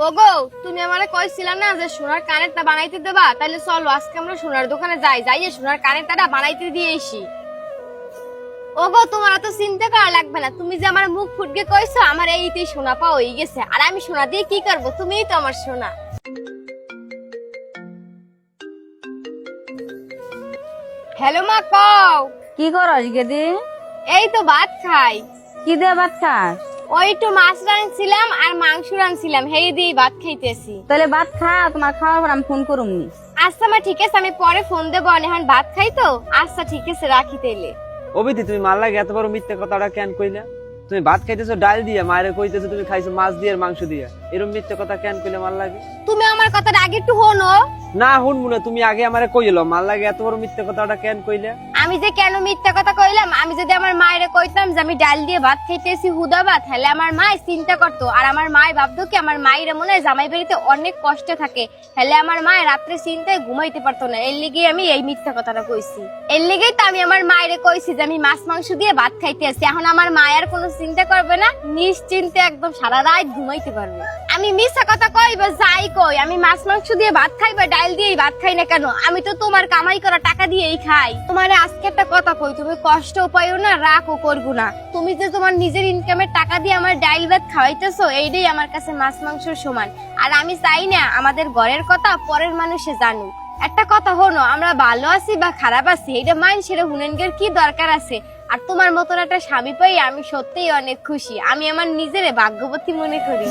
ওগো, তুমি আমারে কইছিলা না যে সোনার কানেরটা বানাইতে দেবা, তাহলে চলো আজকে আমরা সোনার দোকানে যাইয়ে সোনার কানেরটা বানাইতে দিয়ে আসি। ওগো, তোমার তো চিন্তা করা লাগবে না, তুমি যে আমার মুখ ফুটকে কইছো আমার এইতেই সোনা পাওয়া হয়ে গেছে। আর আমি সোনা দিয়ে কি করবো, তুমিই তো আমার সোনা। হ্যালো মা, কও। কি করস গেদি? এই তো ভাত খাই। কি দিয়ে ভাত খাস? ওই একটু মাছ রাঁধছিলাম আর মাংস রাঁধছিলাম, হেই দিয়ে ভাত খাইতেছি। তাহলে ভাত খা, তোমার খাওয়ার পর আমি ফোন করুমনি। আচ্ছা মা, ঠিক আছে, আমি পরে ফোন দেবো। এখন ভাত খাই তো। আচ্ছা ঠিক আছে, রাখি তাইলে। অবিধি তুমি মার লাগে এত বড় মিথ্যে কথাটা কেন কইলা? তুমি ভাত খাইতেছো ডাল দিয়ে, মায়ের কইতেছো তুমি খাইছো মাছ দিয়ে আর মাংস দিয়ে। এরকম মিথ্যে কথা কেন কইলে মার লাগে? তুমি আমার কথাটা আগে একটু শোনো। না শুনবো না, তুমি আগে আমারে কইলো মার লাগে এত বড় মিথ্যে কথাটা কেন কইলা? আমি যে কেন মিথ্যা কথা কইলাম, আমি যদি আমার মায়ের কইতাম যে আমি ডাল দিয়ে ভাত খাইতেছি হুদা ভাত, তাহলে আমার মা চিন্তা করতো। আর আমার মায় ভাবতো কি আমার মায়ের মনে হয় জামাই বাড়িতে অনেক কষ্টে থাকে, তাহলে আমার মা রাত্রে চিন্তায় ঘুমাইতে পারতো না। এর লিগেই আমি এই মিথ্যা কথাটা কইছি। এর লিগেই তো আমি আমার মায়ের কইছি যে আমি মাছ মাংস দিয়ে ভাত খাইতে আসি। এখন আমার মায়ের কোনো চিন্তা করবে না, নিশ্চিন্তে একদম সারা রাত ঘুমাইতে পারবে। আমি মিথ্যা কথা কই বা যাই কই, আমি মাছ মাংস দিয়ে ভাত খাই বা ডাল দিয়েই ভাত খাই না কেন, আমি তো তোমার কামাই করা টাকা দিয়েই খাই। তোমার আজকে একটা কথা কই, তুমি কষ্ট পাইও না, রাগও করবো না। তুমি যে তোমার নিজের ইনকামের টাকা দিয়ে আমার ডাল ভাত খাওয়াইতেছো, এইটাই আমার কাছে মাছ মাংসের সমান। আর আমি চাই না আমাদের ঘরের কথা পরের মানুষে জানুক। একটা কথা হলো, আমরা ভালো আছি বা খারাপ আছি এটা মানুষের হুনেনগের কি দরকার আছে। আর তোমার মতন একটা স্বামী পাই আমি সত্যিই অনেক খুশি। আমি আমার নিজেরে ভাগ্যবতী মনে করি।